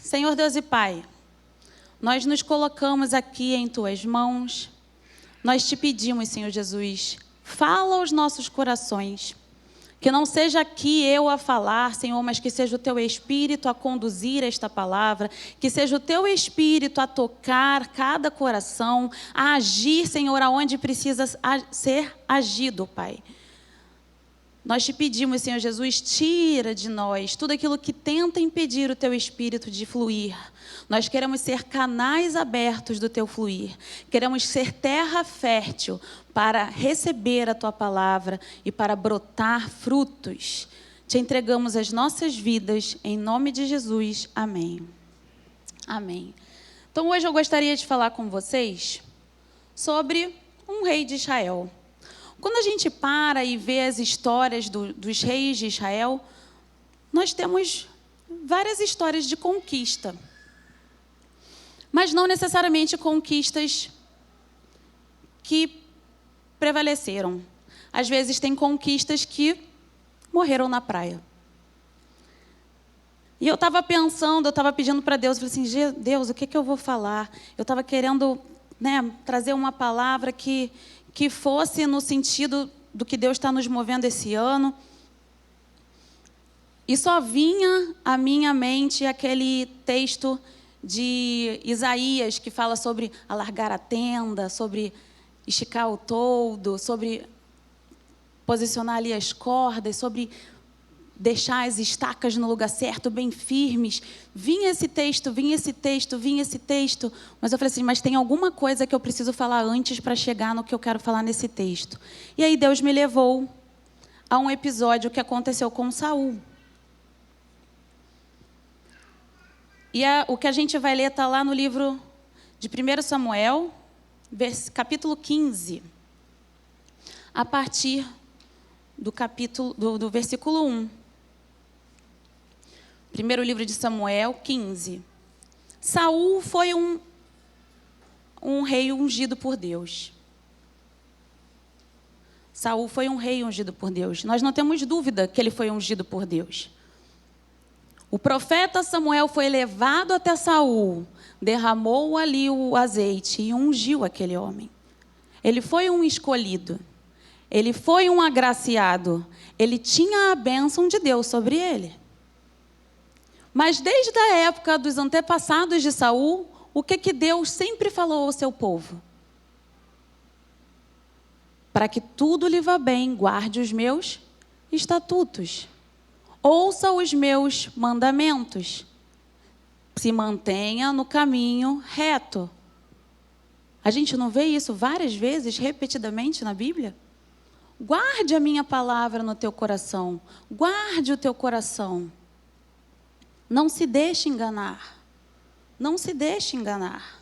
Senhor Deus e Pai, nós nos colocamos aqui em Tuas mãos. Nós te pedimos, Senhor Jesus, fala aos nossos corações. Que não seja aqui eu a falar, Senhor, mas que seja o Teu Espírito a conduzir esta palavra, que seja o Teu Espírito a tocar cada coração, a agir, Senhor, aonde precisa ser agido, Pai. Nós te pedimos, Senhor Jesus, tira de nós tudo aquilo que tenta impedir o Teu Espírito de fluir. Nós queremos ser canais abertos do Teu fluir. Queremos ser terra fértil para receber a Tua palavra e para brotar frutos. Te entregamos as nossas vidas, em nome de Jesus. Amém. Amém. Então, hoje eu gostaria de falar com vocês sobre um rei de Israel. Quando a gente para e vê as histórias dos reis de Israel, nós temos várias histórias de conquista. Mas não necessariamente conquistas que prevaleceram. Às vezes tem conquistas que morreram na praia. E eu estava pensando, eu estava pedindo para Deus, eu falei assim, Deus, o que eu vou falar? Eu estava querendo, trazer uma palavra que fosse no sentido do que Deus está nos movendo esse ano. E só vinha à minha mente aquele texto de Isaías, que fala sobre alargar a tenda, sobre esticar o toldo, sobre posicionar ali as cordas, sobre deixar as estacas no lugar certo, bem firmes. Vinha esse texto, mas eu falei assim, mas tem alguma coisa que eu preciso falar antes para chegar no que eu quero falar nesse texto. E aí Deus me levou a um episódio que aconteceu com Saul. E o que a gente vai ler está lá no livro de 1 Samuel, capítulo 15, a partir do versículo 1. Primeiro livro de Samuel, 15. Saul foi um rei ungido por Deus. Saul foi um rei ungido por Deus. Nós não temos dúvida que ele foi ungido por Deus. O profeta Samuel foi levado até Saul, derramou ali o azeite e ungiu aquele homem. Ele foi um escolhido. Ele foi um agraciado. Ele tinha a bênção de Deus sobre ele. Mas desde a época dos antepassados de Saul, o que Deus sempre falou ao seu povo? Para que tudo lhe vá bem, guarde os meus estatutos. Ouça os meus mandamentos. Se mantenha no caminho reto. A gente não vê isso várias vezes, repetidamente na Bíblia? Guarde a minha palavra no teu coração. Guarde o teu coração. Não se deixe enganar. Não se deixe enganar.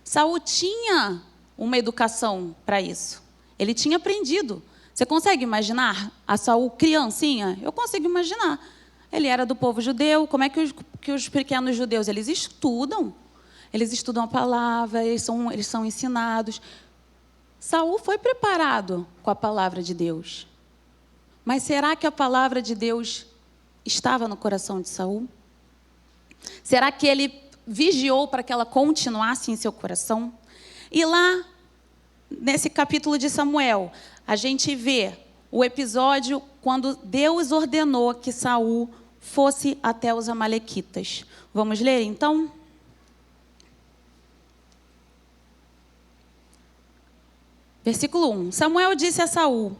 Saul tinha uma educação para isso. Ele tinha aprendido. Você consegue imaginar a Saul criancinha? Eu consigo imaginar. Ele era do povo judeu. Como é que os pequenos judeus, eles estudam? Eles estudam a palavra, eles são ensinados. Saul foi preparado com a palavra de Deus. Mas será que a palavra de Deus estava no coração de Saul? Será que ele vigiou para que ela continuasse em seu coração? E lá, nesse capítulo de Samuel, a gente vê o episódio quando Deus ordenou que Saul fosse até os amalequitas. Vamos ler, então? Versículo 1. Samuel disse a Saul: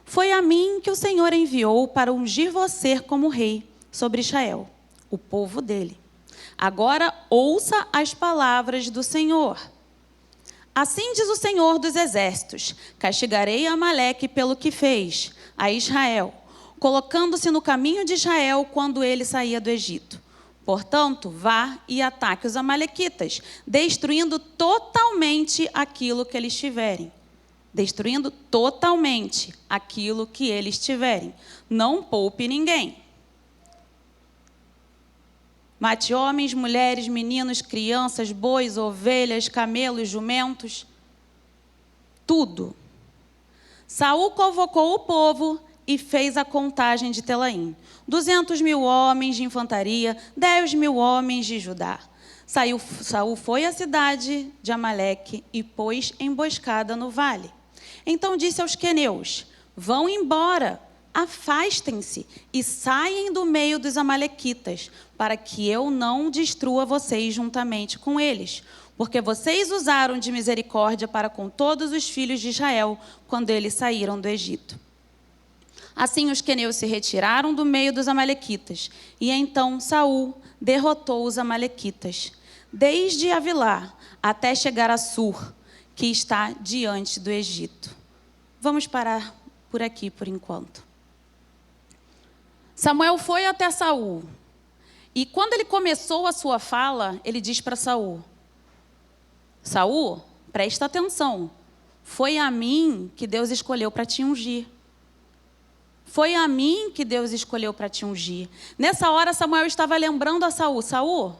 foi a mim que o Senhor enviou para ungir você como rei sobre Israel, o povo dele. Agora ouça as palavras do Senhor. Assim diz o Senhor dos Exércitos: castigarei Amaleque pelo que fez a Israel, colocando-se no caminho de Israel quando ele saía do Egito. Portanto, vá e ataque os amalequitas, destruindo totalmente aquilo que eles tiverem. Destruindo totalmente aquilo que eles tiverem. Não poupe ninguém. Mate homens, mulheres, meninos, crianças, bois, ovelhas, camelos, jumentos. Tudo. Saul convocou o povo e fez a contagem de Telaim. 200.000 homens de infantaria, 10.000 homens de Judá. Saul foi à cidade de Amaleque e pôs emboscada no vale. Então disse aos queneus: vão embora, afastem-se e saem do meio dos amalequitas, para que eu não destrua vocês juntamente com eles, porque vocês usaram de misericórdia para com todos os filhos de Israel, quando eles saíram do Egito. Assim os queneus se retiraram do meio dos amalequitas, e então Saul derrotou os amalequitas, desde Avilá até chegar a Sur, que está diante do Egito. Vamos parar por aqui por enquanto. Samuel foi até Saul, e quando ele começou a sua fala, ele diz para Saul: Saul, presta atenção, foi a mim que Deus escolheu para te ungir. Foi a mim que Deus escolheu para te ungir. Nessa hora, Samuel estava lembrando a Saul: Saul,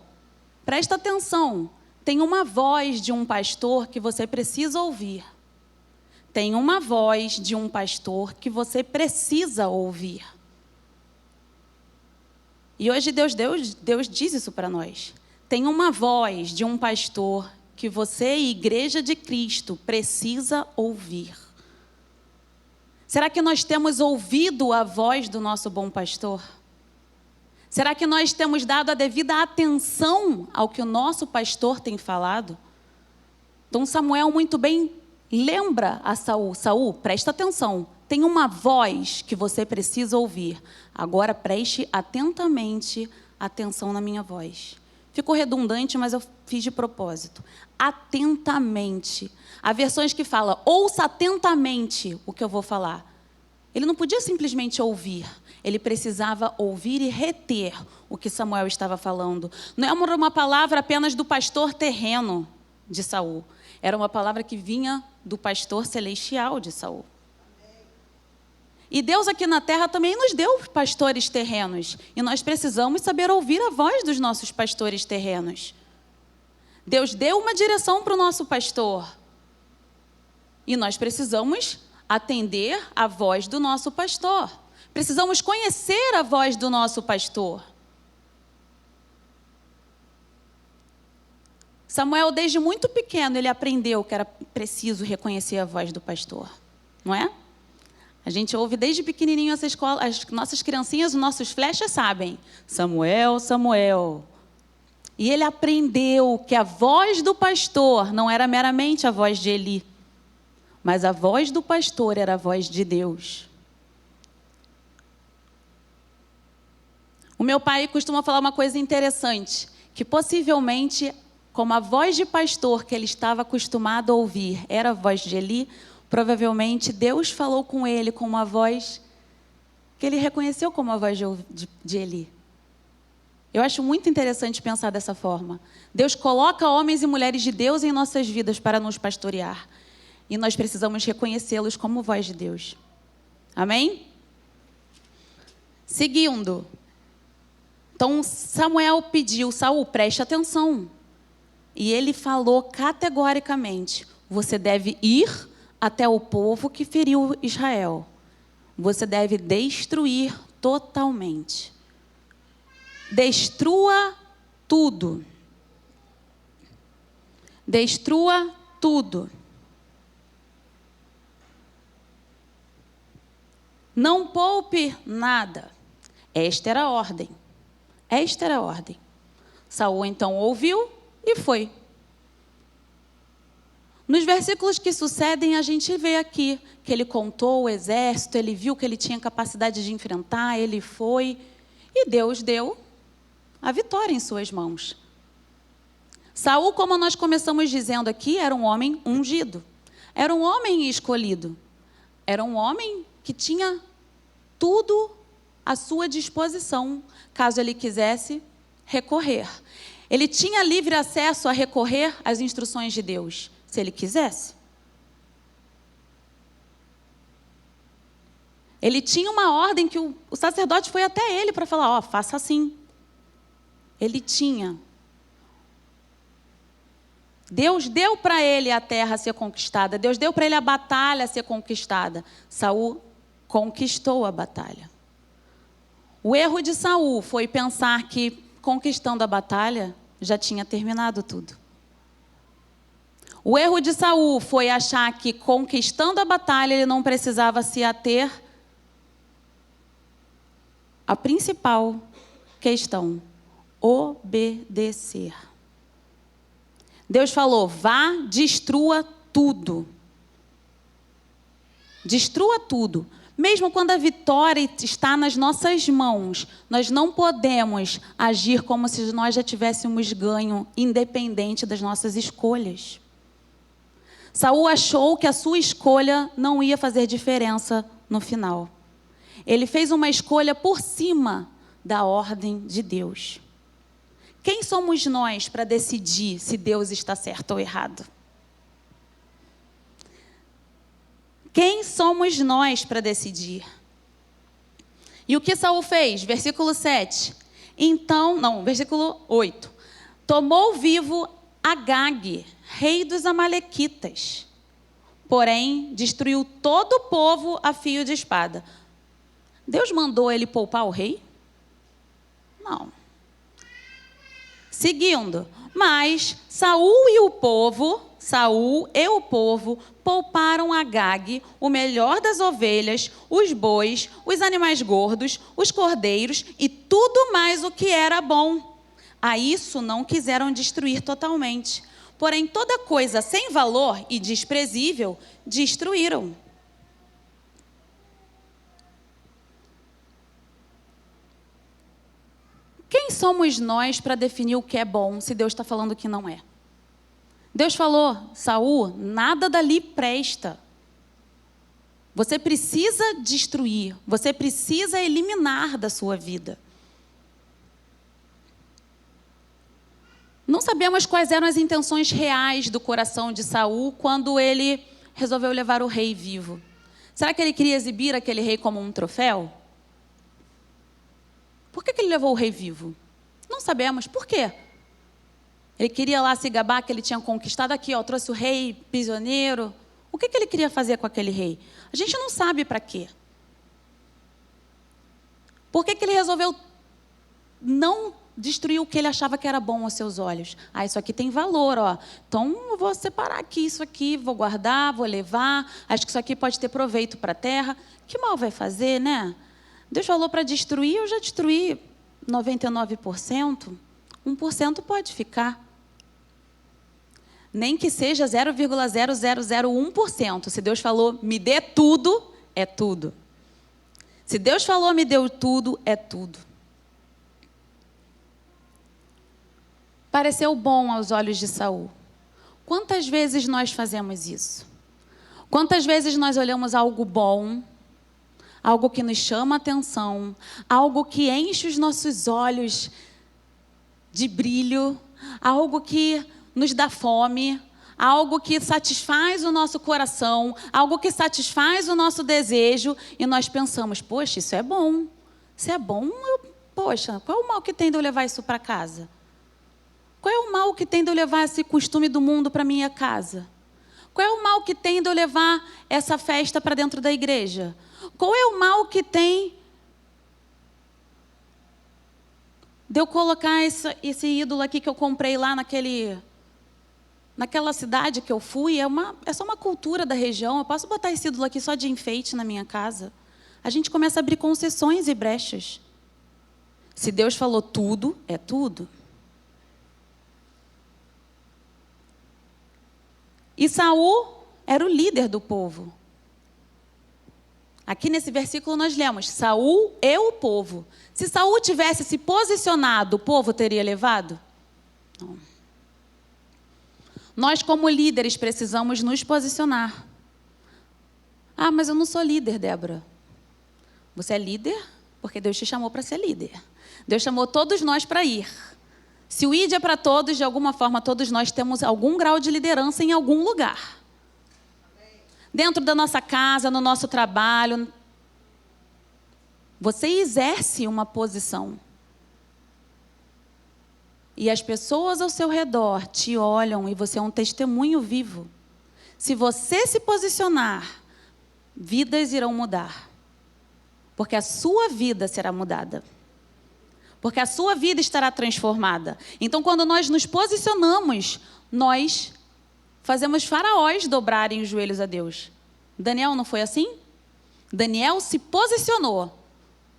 presta atenção, tem uma voz de um pastor que você precisa ouvir. Tem uma voz de um pastor que você precisa ouvir. E hoje Deus diz isso para nós. Tem uma voz de um pastor que você, Igreja de Cristo, precisa ouvir. Será que nós temos ouvido a voz do nosso bom pastor? Será que nós temos dado a devida atenção ao que o nosso pastor tem falado? Então Samuel muito bem lembra a Saul: Saul, presta atenção, tem uma voz que você precisa ouvir. Agora preste atentamente atenção na minha voz. Ficou redundante, mas eu fiz de propósito. Atentamente. Há versões que falam: ouça atentamente o que eu vou falar. Ele não podia simplesmente ouvir. Ele precisava ouvir e reter o que Samuel estava falando. Não era uma palavra apenas do pastor terreno de Saul. Era uma palavra que vinha do pastor celestial de Saul. E Deus aqui na terra também nos deu pastores terrenos. E nós precisamos saber ouvir a voz dos nossos pastores terrenos. Deus deu uma direção para o nosso pastor. E nós precisamos atender a voz do nosso pastor. Precisamos conhecer a voz do nosso pastor. Samuel, desde muito pequeno, ele aprendeu que era preciso reconhecer a voz do pastor. Não é? A gente ouve desde pequenininho essa escola, as nossas criancinhas, os nossos flechas sabem. Samuel, Samuel. E ele aprendeu que a voz do pastor não era meramente a voz de Eli, mas a voz do pastor era a voz de Deus. O meu pai costuma falar uma coisa interessante, que possivelmente, como a voz de pastor que ele estava acostumado a ouvir era a voz de Eli, provavelmente Deus falou com ele com uma voz que ele reconheceu como a voz de Eli. Eu acho muito interessante pensar dessa forma. Deus coloca homens e mulheres de Deus em nossas vidas para nos pastorear. E nós precisamos reconhecê-los como voz de Deus. Amém? Seguindo. Então Samuel pediu: Saul, preste atenção. E ele falou categoricamente: você deve ir até o povo que feriu Israel. Você deve destruir totalmente. Destrua tudo. Destrua tudo. Não poupe nada. Esta era a ordem. Esta era a ordem. Saul então ouviu e foi. Nos versículos que sucedem, a gente vê aqui que ele contou o exército, ele viu que ele tinha capacidade de enfrentar, ele foi, e Deus deu a vitória em suas mãos. Saul, como nós começamos dizendo aqui, era um homem ungido. Era um homem escolhido. Era um homem que tinha tudo à sua disposição, caso ele quisesse recorrer. Ele tinha livre acesso a recorrer às instruções de Deus, se ele quisesse. Ele tinha uma ordem que o sacerdote foi até ele para falar: faça assim. Ele tinha. Deus deu para ele a terra a ser conquistada. Deus deu para ele a batalha a ser conquistada. Saul conquistou a batalha. O erro de Saul foi pensar que, conquistando a batalha, já tinha terminado tudo. O erro de Saul foi achar que, conquistando a batalha, ele não precisava se ater à principal questão: obedecer. Deus falou: vá, destrua tudo. Destrua tudo. Mesmo quando a vitória está nas nossas mãos, nós não podemos agir como se nós já tivéssemos ganho, independente das nossas escolhas. Saul achou que a sua escolha não ia fazer diferença no final. Ele fez uma escolha por cima da ordem de Deus. Quem somos nós para decidir se Deus está certo ou errado? Quem somos nós para decidir? E o que Saul fez? Versículo 7. Versículo 8. Tomou vivo Agag, rei dos amalequitas. Porém, destruiu todo o povo a fio de espada. Deus mandou ele poupar o rei? Não. Seguindo. Mas Saul e o povo pouparam Agag, o melhor das ovelhas, os bois, os animais gordos, os cordeiros e tudo mais o que era bom. A isso não quiseram destruir totalmente. Porém, toda coisa sem valor e desprezível destruíram. Quem somos nós para definir o que é bom, se Deus está falando que não é? Deus falou: Saul, nada dali presta. Você precisa destruir, você precisa eliminar da sua vida. Não sabemos quais eram as intenções reais do coração de Saul quando ele resolveu levar o rei vivo. Será que ele queria exibir aquele rei como um troféu? Por que ele levou o rei vivo? Não sabemos. Por quê? Ele queria lá se gabar que ele tinha conquistado aqui, trouxe o rei prisioneiro. O que ele queria fazer com aquele rei? A gente não sabe para quê. Por que ele resolveu não destruir o que ele achava que era bom aos seus olhos? Isso aqui tem valor, Então eu vou separar aqui isso aqui, vou guardar, vou levar. Acho que isso aqui pode ter proveito para a terra. Que mal vai fazer, né? Deus falou para destruir, eu já destruí 99%. 1% pode ficar. Nem que seja 0,0001%. Se Deus falou, me dê tudo, é tudo. Se Deus falou, me deu tudo, é tudo. Pareceu bom aos olhos de Saul. Quantas vezes nós fazemos isso? Quantas vezes nós olhamos algo bom, algo que nos chama a atenção, algo que enche os nossos olhos de brilho, algo que nos dá fome, algo que satisfaz o nosso coração, algo que satisfaz o nosso desejo, e nós pensamos: poxa, isso é bom. Se é bom, poxa, qual é o mal que tem de eu levar isso para casa? Qual é o mal que tem de eu levar esse costume do mundo para minha casa? Qual é o mal que tem de eu levar essa festa para dentro da igreja? Qual é o mal que tem de eu colocar esse ídolo aqui que eu comprei lá naquela cidade que eu fui? É só uma cultura da região. Eu posso botar esse ídolo aqui só de enfeite na minha casa? A gente começa a abrir concessões e brechas. Se Deus falou tudo, é tudo. E Saul era o líder do povo. Aqui nesse versículo nós lemos: Saul e o povo. Se Saul tivesse se posicionado, o povo teria levado? Não. Nós, como líderes, precisamos nos posicionar. Mas eu não sou líder, Débora. Você é líder porque Deus te chamou para ser líder. Deus chamou todos nós para ir. Se o ID é para todos, de alguma forma, todos nós temos algum grau de liderança em algum lugar. Dentro da nossa casa, no nosso trabalho. Você exerce uma posição. E as pessoas ao seu redor te olham e você é um testemunho vivo. Se você se posicionar, vidas irão mudar. Porque a sua vida será mudada. Porque a sua vida estará transformada. Então, quando nós nos posicionamos, nós fazemos faraós dobrarem os joelhos a Deus. Daniel não foi assim? Daniel se posicionou.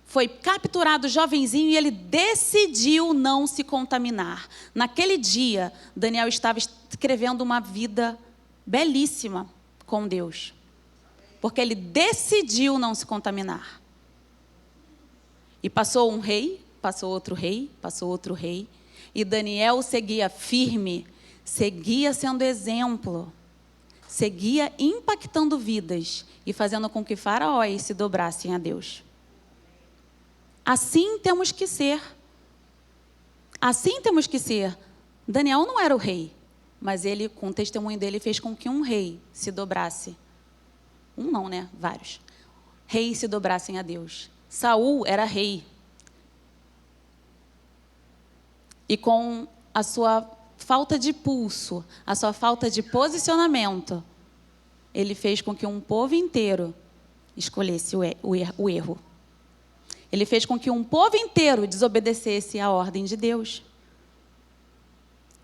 Foi capturado jovenzinho e ele decidiu não se contaminar. Naquele dia, Daniel estava escrevendo uma vida belíssima com Deus. Porque ele decidiu não se contaminar. E passou um rei, passou outro rei, passou outro rei. E Daniel seguia firme, seguia sendo exemplo, seguia impactando vidas e fazendo com que faraós se dobrassem a Deus. Assim temos que ser. Assim temos que ser. Daniel não era o rei, mas ele, com o testemunho dele, fez com que um rei se dobrasse. Um não, né? Vários. Reis se dobrassem a Deus. Saul era rei. E com a sua falta de pulso, a sua falta de posicionamento, ele fez com que um povo inteiro escolhesse o erro. Ele fez com que um povo inteiro desobedecesse à ordem de Deus.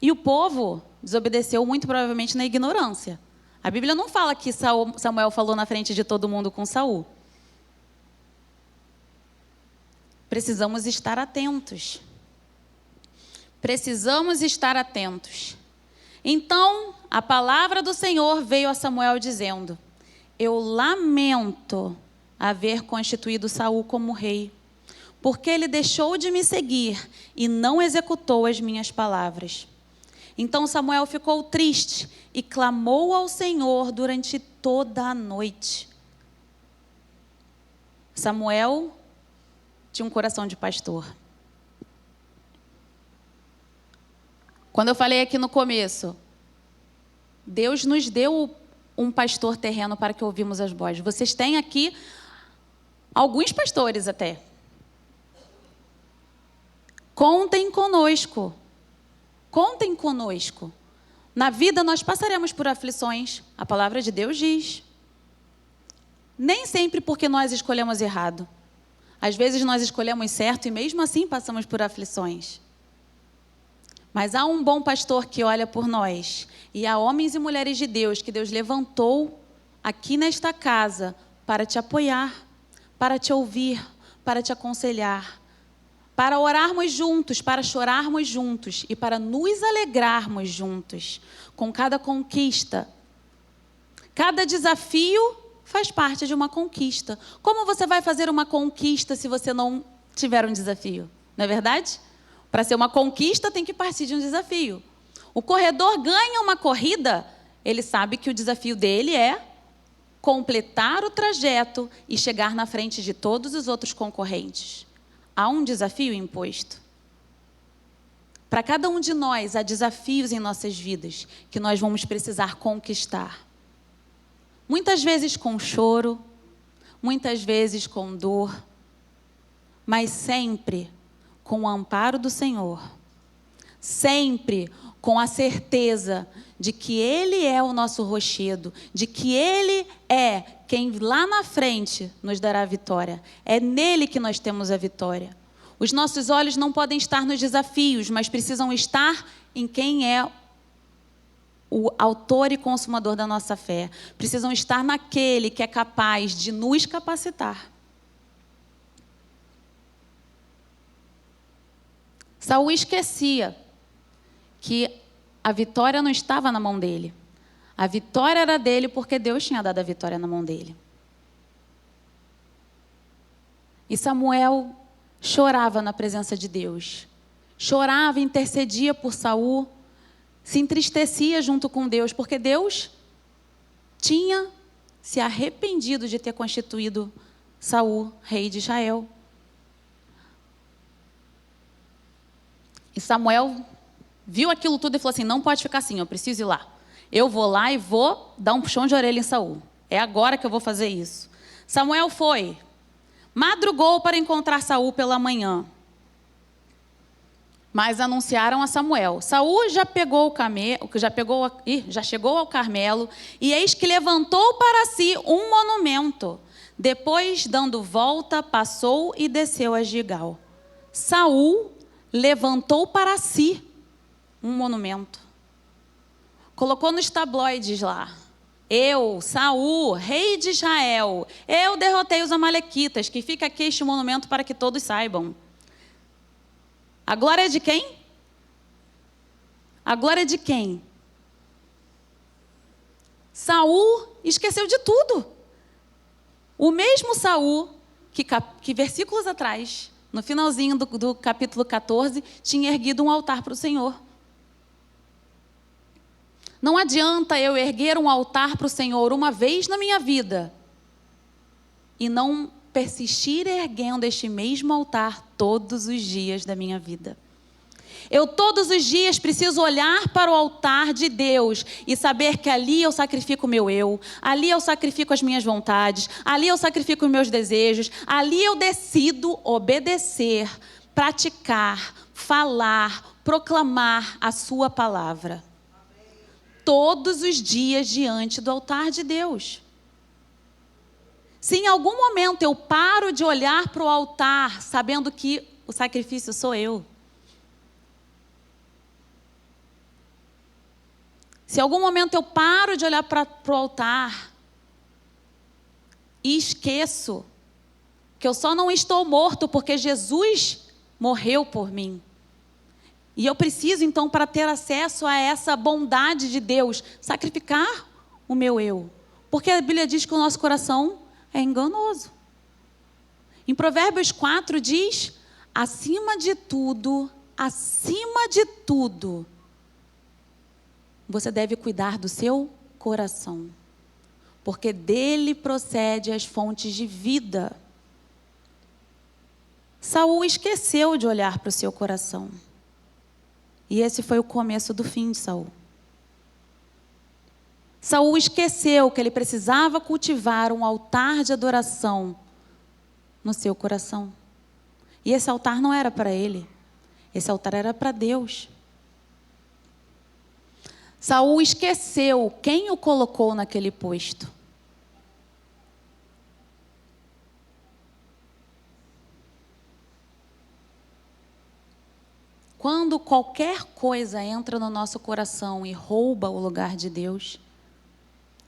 E o povo desobedeceu muito provavelmente na ignorância. A Bíblia não fala que Samuel falou na frente de todo mundo com Saul. Precisamos estar atentos. Precisamos estar atentos. Então, a palavra do Senhor veio a Samuel dizendo: eu lamento haver constituído Saul como rei, porque ele deixou de me seguir e não executou as minhas palavras. Então Samuel ficou triste e clamou ao Senhor durante toda a noite. Samuel tinha um coração de pastor. Quando eu falei aqui no começo, Deus nos deu um pastor terreno para que ouvimos as vozes. Vocês têm aqui alguns pastores até. Contem conosco. Contem conosco. Na vida nós passaremos por aflições. A palavra de Deus diz. Nem sempre porque nós escolhemos errado. Às vezes nós escolhemos certo e mesmo assim passamos por aflições. Mas há um bom pastor que olha por nós. E há homens e mulheres de Deus que Deus levantou aqui nesta casa para te apoiar, para te ouvir, para te aconselhar, para orarmos juntos, para chorarmos juntos e para nos alegrarmos juntos com cada conquista. Cada desafio faz parte de uma conquista. Como você vai fazer uma conquista se você não tiver um desafio? Não é verdade? Para ser uma conquista, tem que partir de um desafio. O corredor ganha uma corrida, ele sabe que o desafio dele é completar o trajeto e chegar na frente de todos os outros concorrentes. Há um desafio imposto. Para cada um de nós, há desafios em nossas vidas que nós vamos precisar conquistar. Muitas vezes com choro, muitas vezes com dor, mas sempre com o amparo do Senhor, sempre com a certeza de que Ele é o nosso rochedo, de que Ele é quem lá na frente nos dará a vitória. É nele que nós temos a vitória. Os nossos olhos não podem estar nos desafios, mas precisam estar em quem é o autor e consumador da nossa fé. Precisam estar naquele que é capaz de nos capacitar. Saul esquecia que a vitória não estava na mão dele. A vitória era dele porque Deus tinha dado a vitória na mão dele. E Samuel chorava na presença de Deus. Chorava, intercedia por Saul, se entristecia junto com Deus, porque Deus tinha se arrependido de ter constituído Saul, rei de Israel. E Samuel viu aquilo tudo e falou assim: não pode ficar assim, eu preciso ir lá. Eu vou lá e vou dar um puxão de orelha em Saul. É agora que eu vou fazer isso. Samuel foi, madrugou para encontrar Saul pela manhã. Mas anunciaram a Samuel. Saul já chegou ao Carmelo, e eis que levantou para si um monumento. Depois, dando volta, passou e desceu a Gigal. Saul levantou para si um monumento. Colocou nos tabloides lá. Eu, Saul, rei de Israel, eu derrotei os amalequitas, que fica aqui este monumento para que todos saibam. A glória é de quem? A glória é de quem? Saul esqueceu de tudo. O mesmo Saul que versículos atrás, no finalzinho do capítulo 14, tinha erguido um altar para o Senhor. Não adianta eu erguer um altar para o Senhor uma vez na minha vida e não persistir erguendo este mesmo altar todos os dias da minha vida. Eu todos os dias preciso olhar para o altar de Deus e saber que ali eu sacrifico o meu eu, ali eu sacrifico as minhas vontades, ali eu sacrifico os meus desejos, ali eu decido obedecer, praticar, falar, proclamar a sua palavra. Todos os dias diante do altar de Deus. Se em algum momento eu paro de olhar para o altar, sabendo que o sacrifício sou eu. Se em algum momento eu paro de olhar para o altar e esqueço que eu só não estou morto porque Jesus morreu por mim. E eu preciso, então, para ter acesso a essa bondade de Deus, sacrificar o meu eu. Porque a Bíblia diz que o nosso coração é enganoso. Em Provérbios 4 diz, acima de tudo, você deve cuidar do seu coração. Porque dele procede as fontes de vida. Saul esqueceu de olhar para o seu coração. E esse foi o começo do fim de Saul. Saul esqueceu que ele precisava cultivar um altar de adoração no seu coração. E esse altar não era para ele. Esse altar era para Deus. Saul esqueceu quem o colocou naquele posto. Quando qualquer coisa entra no nosso coração e rouba o lugar de Deus,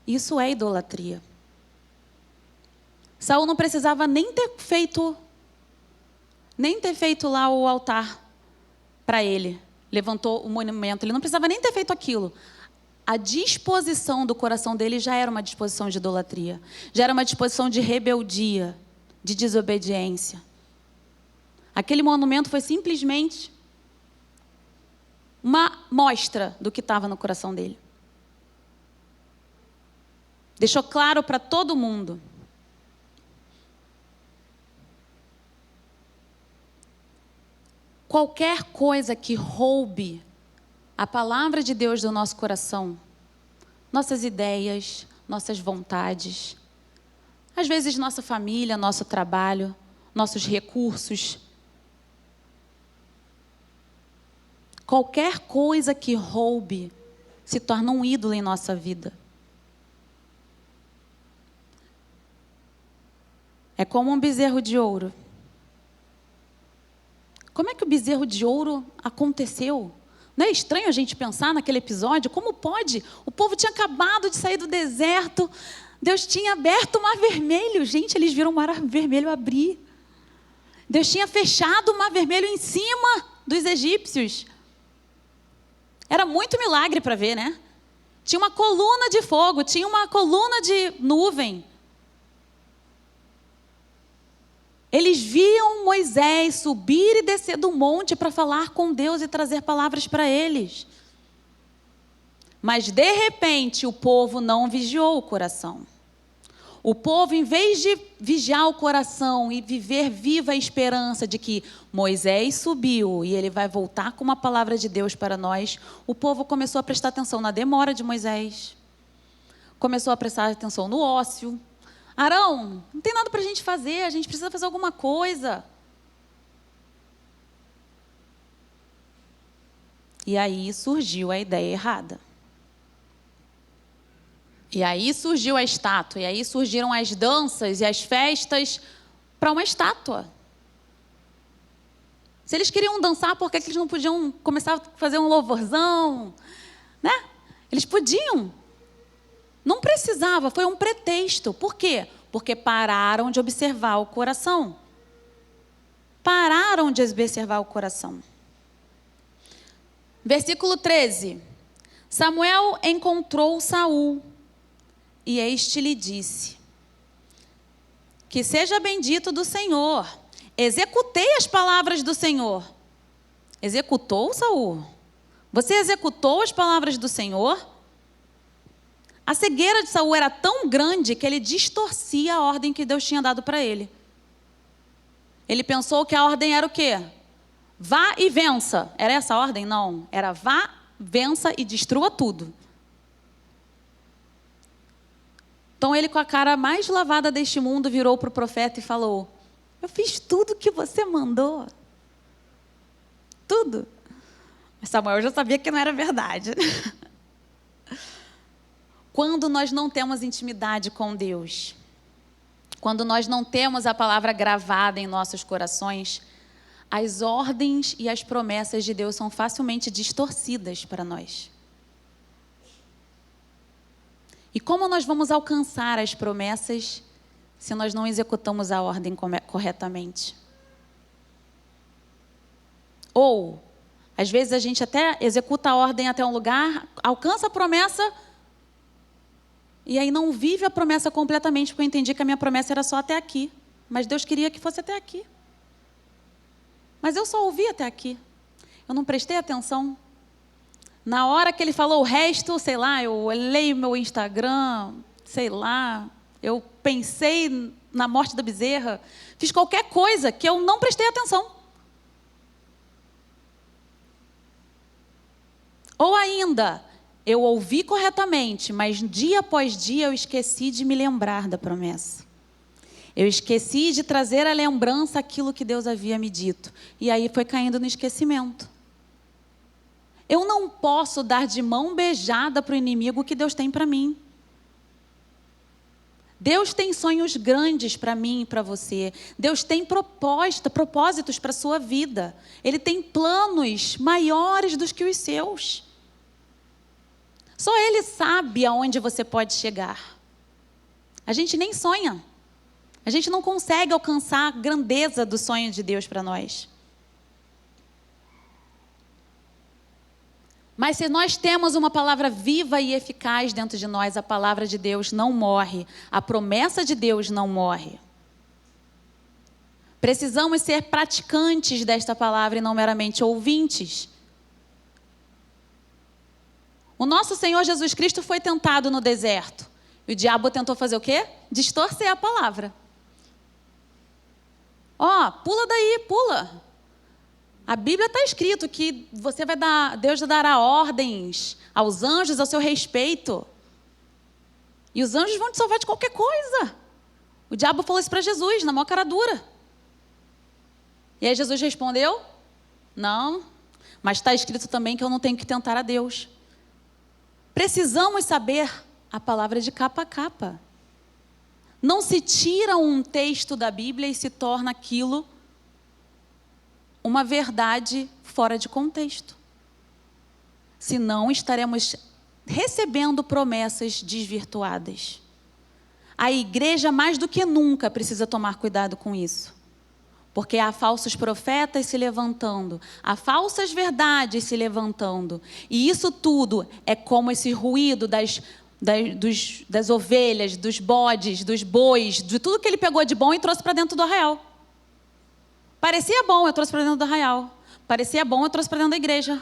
isso é idolatria. Saul não precisava nem ter feito lá o altar para ele. Levantou o monumento, ele não precisava nem ter feito aquilo. A disposição do coração dele já era uma disposição de idolatria. Já era uma disposição de rebeldia, de desobediência. Aquele monumento foi simplesmente uma mostra do que estava no coração dele. Deixou claro para todo mundo. Qualquer coisa que roube a palavra de Deus do nosso coração, nossas ideias, nossas vontades, às vezes nossa família, nosso trabalho, nossos recursos, qualquer coisa que roube se torna um ídolo em nossa vida. É como um bezerro de ouro. Como é que o bezerro de ouro aconteceu? Não é estranho a gente pensar naquele episódio? Como pode? O povo tinha acabado de sair do deserto. Deus tinha aberto o mar vermelho. Gente, eles viram o mar vermelho abrir. Deus tinha fechado o mar vermelho em cima dos egípcios. Era muito milagre para ver, né? Tinha uma coluna de fogo, tinha uma coluna de nuvem. Eles viam Moisés subir e descer do monte para falar com Deus e trazer palavras para eles. Mas, de repente, o povo não vigiou o coração. O povo, em vez de vigiar o coração e viver viva a esperança de que Moisés subiu e ele vai voltar com uma palavra de Deus para nós, o povo começou a prestar atenção na demora de Moisés. Começou a prestar atenção no ócio. Arão, não tem nada para a gente fazer, a gente precisa fazer alguma coisa. E aí surgiu a ideia errada. E aí surgiu a estátua, e aí surgiram as danças e as festas para uma estátua. Se eles queriam dançar, por que eles não podiam começar a fazer um louvorzão? Né? Eles podiam. Não precisava, foi um pretexto. Por quê? Porque pararam de observar o coração. Pararam de observar o coração. Versículo 13. Samuel encontrou Saul, e este lhe disse: que seja bendito do Senhor. Executei as palavras do Senhor. Executou, Saul? Você executou as palavras do Senhor? A cegueira de Saul era tão grande que ele distorcia a ordem que Deus tinha dado para ele. Ele pensou que a ordem era o quê? Vá e vença. Era essa a ordem? Não. Era vá, vença e destrua tudo. Então ele, com a cara mais lavada deste mundo, virou para o profeta e falou: eu fiz tudo o que você mandou. Tudo. Mas Samuel já sabia que não era verdade. Quando nós não temos intimidade com Deus, quando nós não temos a palavra gravada em nossos corações, as ordens e as promessas de Deus são facilmente distorcidas para nós. E como nós vamos alcançar as promessas se nós não executamos a ordem corretamente? Ou, às vezes a gente até executa a ordem até um lugar, alcança a promessa e aí não vive a promessa completamente, porque eu entendi que a minha promessa era só até aqui. Mas Deus queria que fosse até aqui. Mas eu só ouvi até aqui. Eu não prestei atenção. Na hora que ele falou o resto, sei lá, eu olhei meu Instagram, sei lá, eu pensei na morte da bezerra, fiz qualquer coisa que eu não prestei atenção. Ou ainda, eu ouvi corretamente, mas dia após dia eu esqueci de me lembrar da promessa. Eu esqueci de trazer à lembrança aquilo que Deus havia me dito. E aí foi caindo no esquecimento. Eu não posso dar de mão beijada para o inimigo o que Deus tem para mim. Deus tem sonhos grandes para mim e para você. Deus tem propósitos para a sua vida. Ele tem planos maiores do que os seus. Só Ele sabe aonde você pode chegar. A gente nem sonha. A gente não consegue alcançar a grandeza do sonho de Deus para nós. Mas se nós temos uma palavra viva e eficaz dentro de nós, a palavra de Deus não morre. A promessa de Deus não morre. Precisamos ser praticantes desta palavra e não meramente ouvintes. O nosso Senhor Jesus Cristo foi tentado no deserto. E o diabo tentou fazer o quê? Distorcer a palavra. Pula daí, pula. A Bíblia está escrito que Deus dará ordens aos anjos a seu respeito. E os anjos vão te salvar de qualquer coisa. O diabo falou isso para Jesus, na maior cara dura. E aí Jesus respondeu: não, mas está escrito também que eu não tenho que tentar a Deus. Precisamos saber a palavra de capa a capa. Não se tira um texto da Bíblia e se torna aquilo uma verdade fora de contexto. Senão estaremos recebendo promessas desvirtuadas. A igreja, mais do que nunca, precisa tomar cuidado com isso. Porque há falsos profetas se levantando, há falsas verdades se levantando. E isso tudo é como esse ruído das ovelhas, dos bodes, dos bois, de tudo que ele pegou de bom e trouxe para dentro do arraial. Parecia bom, eu trouxe para dentro do arraial. Parecia bom, eu trouxe para dentro da igreja.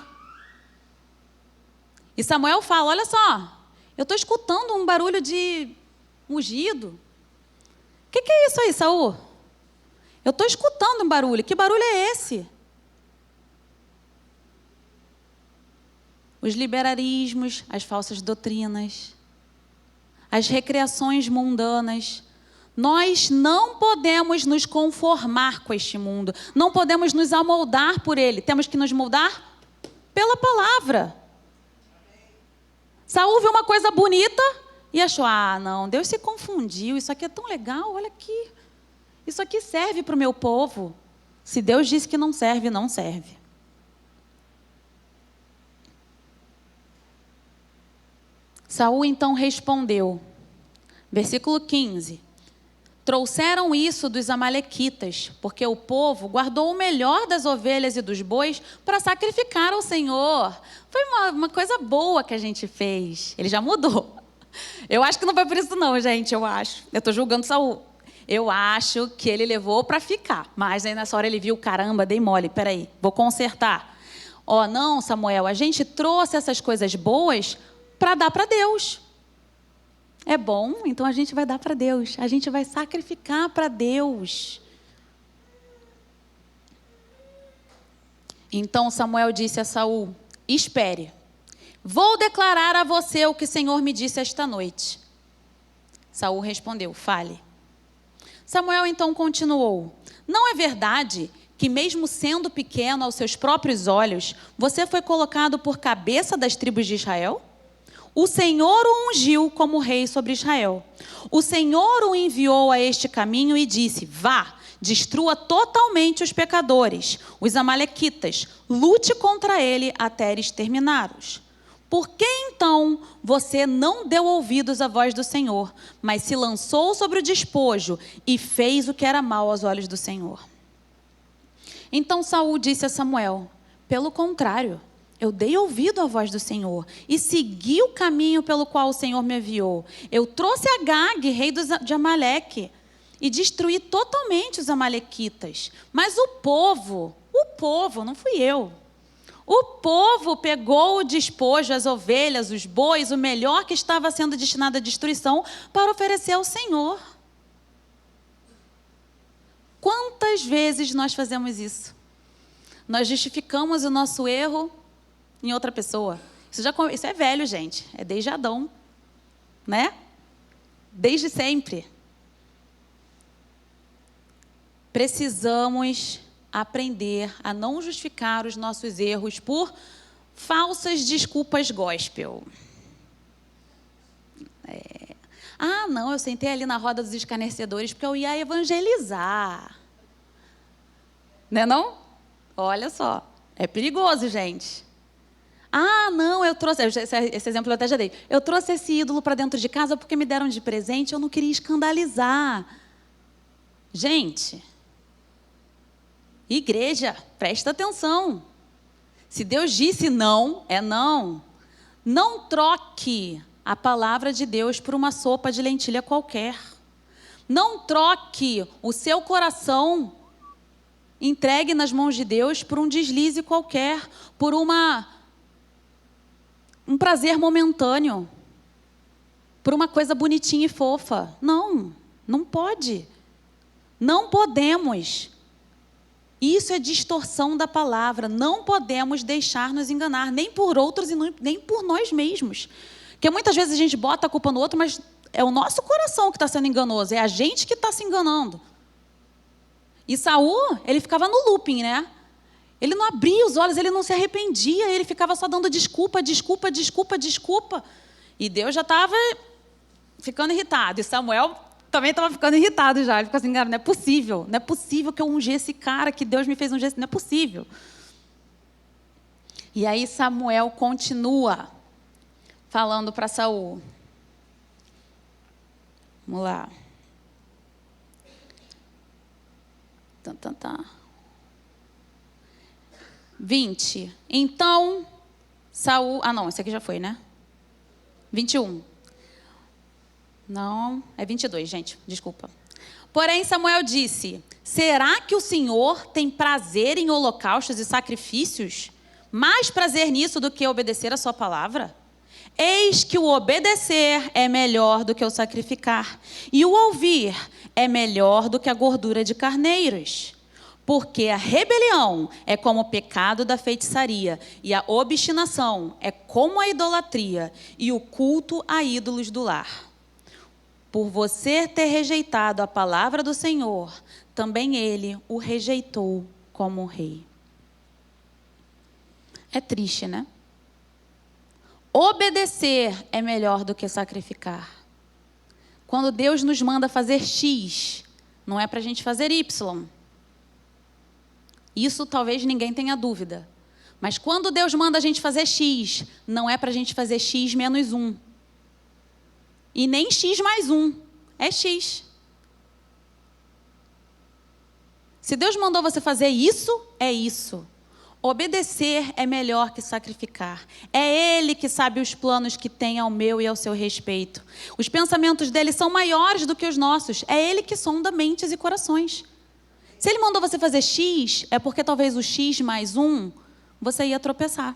E Samuel fala: olha só, eu estou escutando um barulho de mugido. O que é isso aí, Saul? Eu estou escutando um barulho. Que barulho é esse? Os liberalismos, as falsas doutrinas, as recreações mundanas. Nós não podemos nos conformar com este mundo. Não podemos nos amoldar por ele. Temos que nos moldar pela palavra. Saul viu uma coisa bonita E achou, não, Deus se confundiu, isso aqui é tão legal, olha aqui. Isso aqui serve para o meu povo. Se Deus disse que não serve, não serve. Saul então respondeu, versículo 15. Trouxeram isso dos amalequitas, porque o povo guardou o melhor das ovelhas e dos bois para sacrificar ao Senhor. Foi uma coisa boa que a gente fez. Ele já mudou. Eu acho que não foi por isso não, gente, eu acho. Eu estou julgando Saul. Eu acho que ele levou para ficar. Mas aí nessa hora ele viu, caramba, dei mole, peraí, vou consertar. Não, Samuel, a gente trouxe essas coisas boas para dar para Deus. É bom, então a gente vai dar para Deus. A gente vai sacrificar para Deus. Então Samuel disse a Saul, espere, vou declarar a você o que o Senhor me disse esta noite. Saul respondeu, fale. Samuel então continuou, não é verdade que mesmo sendo pequeno aos seus próprios olhos, você foi colocado por cabeça das tribos de Israel? O Senhor o ungiu como rei sobre Israel. O Senhor o enviou a este caminho e disse, vá, destrua totalmente os pecadores, os amalequitas, lute contra ele até exterminá-los. Por que então você não deu ouvidos à voz do Senhor, mas se lançou sobre o despojo e fez o que era mal aos olhos do Senhor? Então Saul disse a Samuel, pelo contrário, eu dei ouvido à voz do Senhor e segui o caminho pelo qual o Senhor me enviou. Eu trouxe Agag, rei de Amaleque, e destruí totalmente os amalequitas. Mas o povo, não fui eu. O povo pegou o despojo, as ovelhas, os bois, o melhor que estava sendo destinado à destruição, para oferecer ao Senhor. Quantas vezes nós fazemos isso? Nós justificamos o nosso erro em outra pessoa. Isso é velho, gente. É desde Adão, né? Desde sempre. Precisamos aprender a não justificar os nossos erros por falsas desculpas gospel. Não, eu sentei ali na roda dos escarnecedores porque eu ia evangelizar. Né não? Olha só, é perigoso, gente. Não, eu trouxe, esse exemplo eu até já dei. Eu trouxe esse ídolo para dentro de casa porque me deram de presente, eu não queria escandalizar. Gente, igreja, presta atenção. Se Deus disse não, é não. Não troque a palavra de Deus por uma sopa de lentilha qualquer. Não troque o seu coração entregue nas mãos de Deus por um deslize qualquer, por um prazer momentâneo, por uma coisa bonitinha e fofa. Não, não pode. Não podemos. Isso é distorção da palavra. Não podemos deixar nos enganar, nem por outros e nem por nós mesmos. Porque muitas vezes a gente bota a culpa no outro, mas é o nosso coração que está sendo enganoso, é a gente que está se enganando. E Saul, ele ficava no looping, né? Ele não abria os olhos, ele não se arrependia, ele ficava só dando desculpa, desculpa, desculpa, desculpa. E Deus já estava ficando irritado. E Samuel também estava ficando irritado já. Ele ficou assim, cara, não é possível que eu ungi esse cara, que Deus me fez ungir esse, não é possível. E aí Samuel continua falando para Saul. Vamos lá. 20. Então, Saul... não, esse aqui já foi, né? 21. Não, é 22, gente, desculpa. Porém, Samuel disse, será que o Senhor tem prazer em holocaustos e sacrifícios? Mais prazer nisso do que obedecer a sua palavra? Eis que o obedecer é melhor do que o sacrificar, e o ouvir é melhor do que a gordura de carneiros. Porque a rebelião é como o pecado da feitiçaria, e a obstinação é como a idolatria, e o culto a ídolos do lar. Por você ter rejeitado a palavra do Senhor, também ele o rejeitou como rei. É triste, né? Obedecer é melhor do que sacrificar. Quando Deus nos manda fazer X, não é para a gente fazer Y. Isso talvez ninguém tenha dúvida. Mas quando Deus manda a gente fazer X, não é para a gente fazer X menos 1. E nem X mais 1. É X. Se Deus mandou você fazer isso, é isso. Obedecer é melhor que sacrificar. É Ele que sabe os planos que tem ao meu e ao seu respeito. Os pensamentos dele são maiores do que os nossos. É Ele que sonda mentes e corações. Se Ele mandou você fazer X, é porque talvez o X mais 1, você ia tropeçar.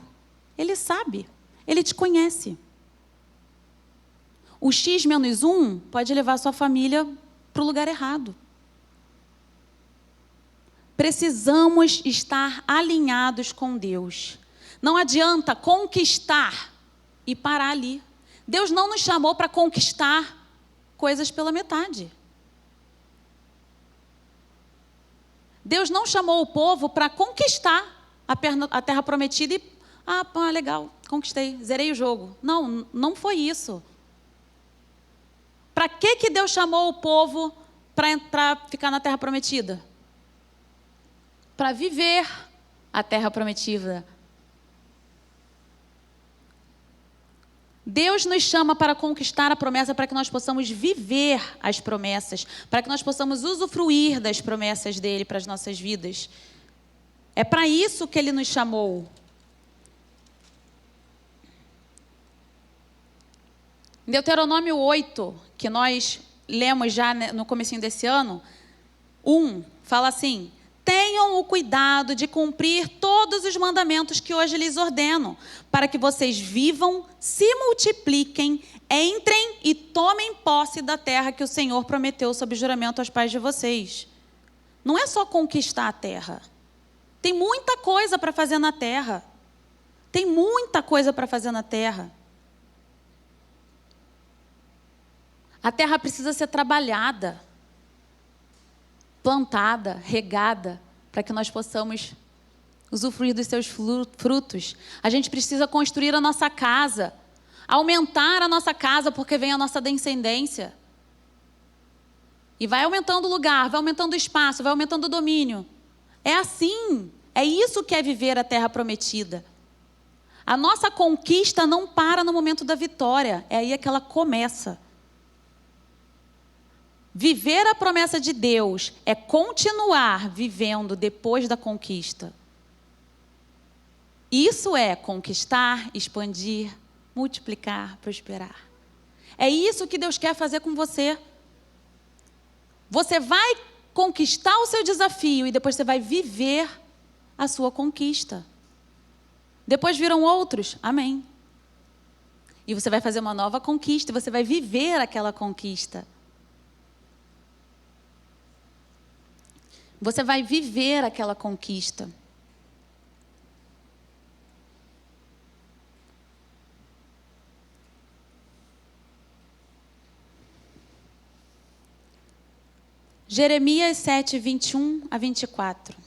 Ele sabe. Ele te conhece. O X menos 1 pode levar a sua família para o lugar errado. Precisamos estar alinhados com Deus. Não adianta conquistar e parar ali. Deus não nos chamou para conquistar coisas pela metade. Deus não chamou o povo para conquistar a terra prometida e... legal, conquistei, zerei o jogo. Não, não foi isso. Para que Deus chamou o povo para ficar na terra prometida? Para viver a terra prometida. Deus nos chama para conquistar a promessa, para que nós possamos viver as promessas, para que nós possamos usufruir das promessas dele para as nossas vidas. É para isso que ele nos chamou. Em Deuteronômio 8, que nós lemos já no comecinho desse ano, 1, fala assim: tenham o cuidado de cumprir todos os mandamentos que hoje lhes ordeno, para que vocês vivam, se multipliquem, entrem e tomem posse da terra que o Senhor prometeu sob juramento aos pais de vocês. Não é só conquistar a terra. Tem muita coisa para fazer na terra. Tem muita coisa para fazer na terra. A terra precisa ser trabalhada, plantada, regada, para que nós possamos usufruir dos seus frutos. A gente precisa construir a nossa casa, aumentar a nossa casa, porque vem a nossa descendência. E vai aumentando o lugar, vai aumentando o espaço, vai aumentando o domínio. É assim, é isso que é viver a terra prometida. A nossa conquista não para no momento da vitória, é aí que ela começa. Viver a promessa de Deus é continuar vivendo depois da conquista. Isso é conquistar, expandir, multiplicar, prosperar. É isso que Deus quer fazer com você. Você vai conquistar o seu desafio e depois você vai viver a sua conquista. Depois virão outros, amém. E você vai fazer uma nova conquista, você vai viver aquela conquista. Você vai viver aquela conquista. Jeremias 7, 21 a 24.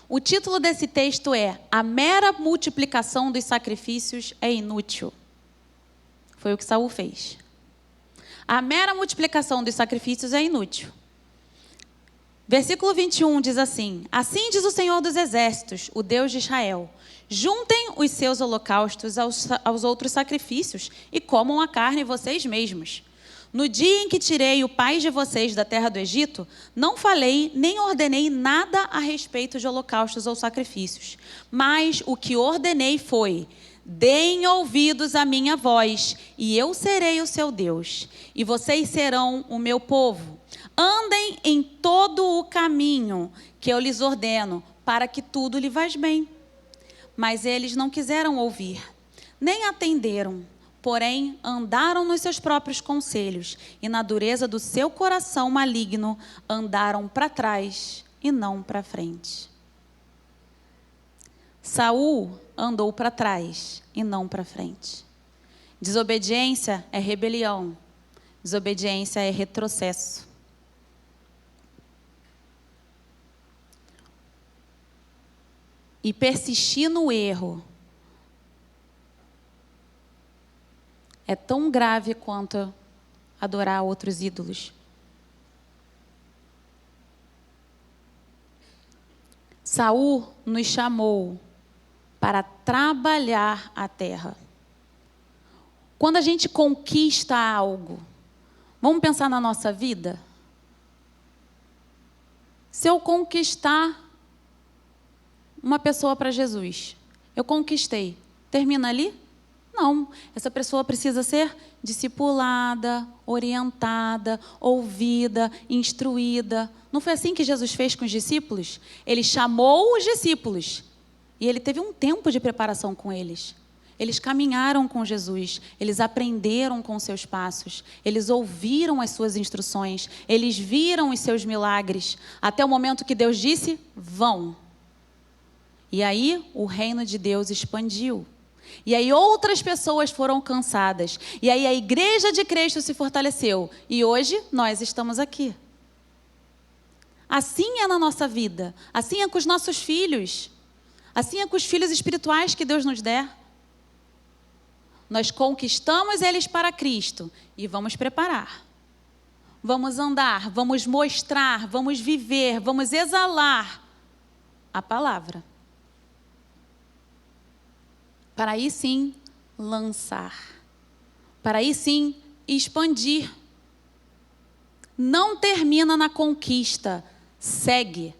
O título desse texto é: A mera multiplicação dos sacrifícios é inútil. Foi o que Saul fez. A mera multiplicação dos sacrifícios é inútil. Versículo 21 diz assim: Assim diz o Senhor dos Exércitos, o Deus de Israel: juntem os seus holocaustos aos outros sacrifícios e comam a carne vocês mesmos. No dia em que tirei o pai de vocês da terra do Egito, não falei nem ordenei nada a respeito de holocaustos ou sacrifícios. Mas o que ordenei foi: deem ouvidos à minha voz, e eu serei o seu Deus, e vocês serão o meu povo. Andem em todo o caminho que eu lhes ordeno, para que tudo lhe vá bem. Mas eles não quiseram ouvir, nem atenderam. Porém, andaram nos seus próprios conselhos, e na dureza do seu coração maligno, andaram para trás e não para frente. Saul andou para trás e não para frente. Desobediência é rebelião. Desobediência é retrocesso. E persistir no erro é tão grave quanto adorar outros ídolos. Saul nos chamou para trabalhar a terra. Quando a gente conquista algo, vamos pensar na nossa vida? Se eu conquistar uma pessoa para Jesus, eu conquistei, termina ali? Não, essa pessoa precisa ser discipulada, orientada, ouvida, instruída. Não foi assim que Jesus fez com os discípulos? Ele chamou os discípulos e ele teve um tempo de preparação com eles. Eles caminharam com Jesus, eles aprenderam com seus passos, eles ouviram as suas instruções, eles viram os seus milagres, até o momento que Deus disse, vão. E aí o reino de Deus expandiu. E aí outras pessoas foram alcançadas. E aí a igreja de Cristo se fortaleceu. E hoje nós estamos aqui. Assim é na nossa vida. Assim é com os nossos filhos. Assim é com os filhos espirituais que Deus nos der. Nós conquistamos eles para Cristo. E vamos preparar. Vamos andar, vamos mostrar, vamos viver, vamos exalar a palavra. Para aí sim lançar. Para aí sim expandir. Não termina na conquista. Segue.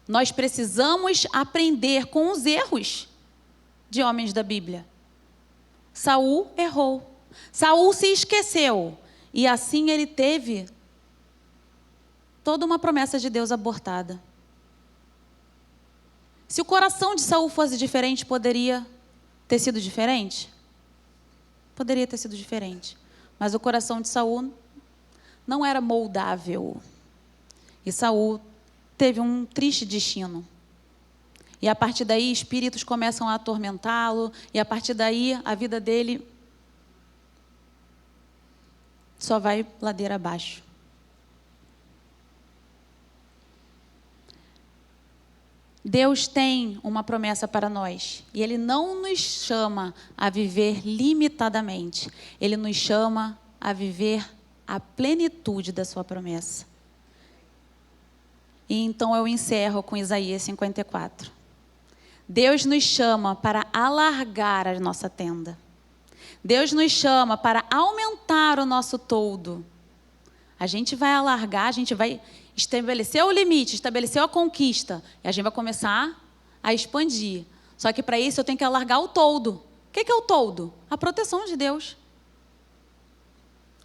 Nós precisamos aprender com os erros de homens da Bíblia. Saul errou. Saul se esqueceu. E assim ele teve toda uma promessa de Deus abortada. Se o coração de Saul fosse diferente, poderia ter sido diferente? Poderia ter sido diferente. Mas o coração de Saul não era moldável. E Saul teve um triste destino. E a partir daí, espíritos começam a atormentá-lo. E a partir daí, a vida dele só vai ladeira abaixo. Deus tem uma promessa para nós. E Ele não nos chama a viver limitadamente. Ele nos chama a viver a plenitude da sua promessa. E então eu encerro com Isaías 54. Deus nos chama para alargar a nossa tenda. Deus nos chama para aumentar o nosso toldo. A gente vai alargar, a gente vai estabelecer o limite, estabelecer a conquista. E a gente vai começar a expandir. Só que para isso eu tenho que alargar o toldo. O que é o toldo? A proteção de Deus.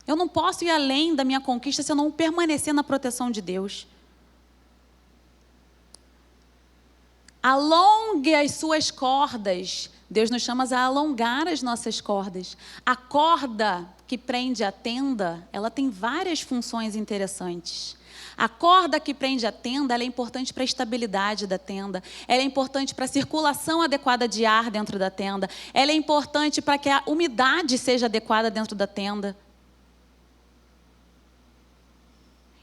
Eu não posso ir além da minha conquista se eu não permanecer na proteção de Deus. Alongue as suas cordas. Deus nos chama a alongar as nossas cordas. A corda que prende a tenda, ela tem várias funções interessantes. A corda que prende a tenda, ela é importante para a estabilidade da tenda. Ela é importante para a circulação adequada de ar dentro da tenda. Ela é importante para que a umidade seja adequada dentro da tenda.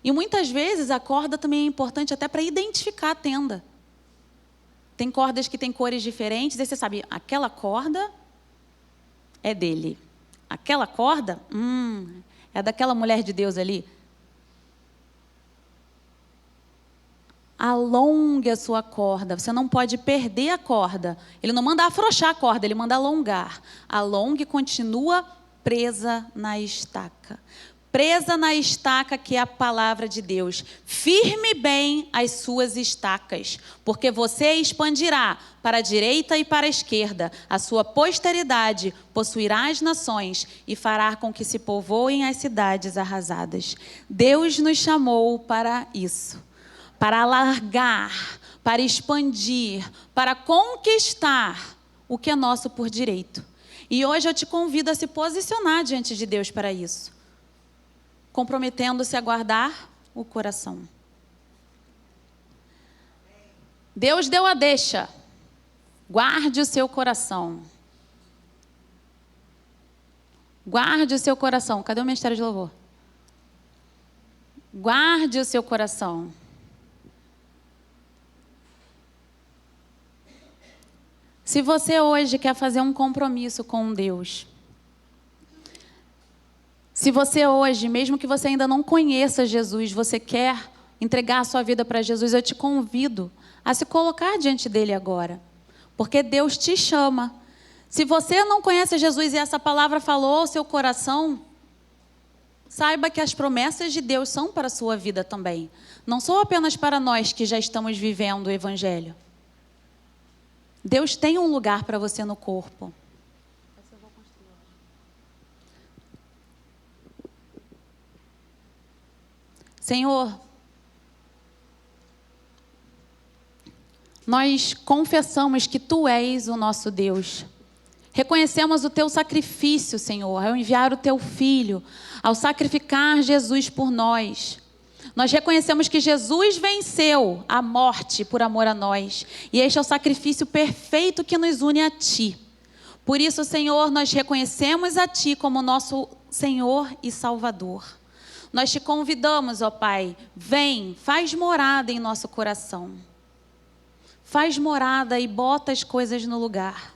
E muitas vezes a corda também é importante até para identificar a tenda. Tem cordas que têm cores diferentes, aí você sabe, aquela corda é dele. Aquela corda, é daquela mulher de Deus ali. Alongue a sua corda. Você não pode perder a corda. Ele não manda afrouxar a corda, ele manda alongar. Alongue e continua presa na estaca. Presa na estaca que é a palavra de Deus. Firme bem as suas estacas, porque você expandirá para a direita e para a esquerda. A sua posteridade possuirá as nações e fará com que se povoem as cidades arrasadas. Deus nos chamou para isso, para alargar, para expandir, para conquistar o que é nosso por direito. E hoje eu te convido a se posicionar diante de Deus para isso, comprometendo-se a guardar o coração. Deus deu a deixa. Guarde o seu coração. Guarde o seu coração. Cadê o ministério de louvor? Guarde o seu coração. Se você hoje quer fazer um compromisso com Deus, Se você hoje, mesmo que você ainda não conheça Jesus, você quer entregar a sua vida para Jesus, eu te convido a se colocar diante dele agora. Porque Deus te chama. Se você não conhece Jesus e essa palavra falou ao seu coração, saiba que as promessas de Deus são para a sua vida também. Não são apenas para nós que já estamos vivendo o Evangelho. Deus tem um lugar para você no corpo. Senhor, nós confessamos que Tu és o nosso Deus. Reconhecemos o Teu sacrifício, Senhor, ao enviar o Teu Filho, ao sacrificar Jesus por nós. Nós reconhecemos que Jesus venceu a morte por amor a nós. E este é o sacrifício perfeito que nos une a Ti. Por isso, Senhor, nós reconhecemos a Ti como nosso Senhor e Salvador. Nós Te convidamos, ó Pai, vem, faz morada em nosso coração. Faz morada e bota as coisas no lugar.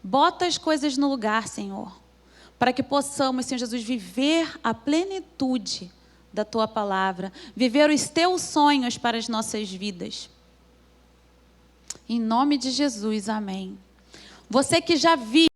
Bota as coisas no lugar, Senhor, para que possamos, Senhor Jesus, viver a plenitude da Tua palavra, viver os Teus sonhos para as nossas vidas. Em nome de Jesus, amém. Você que já vive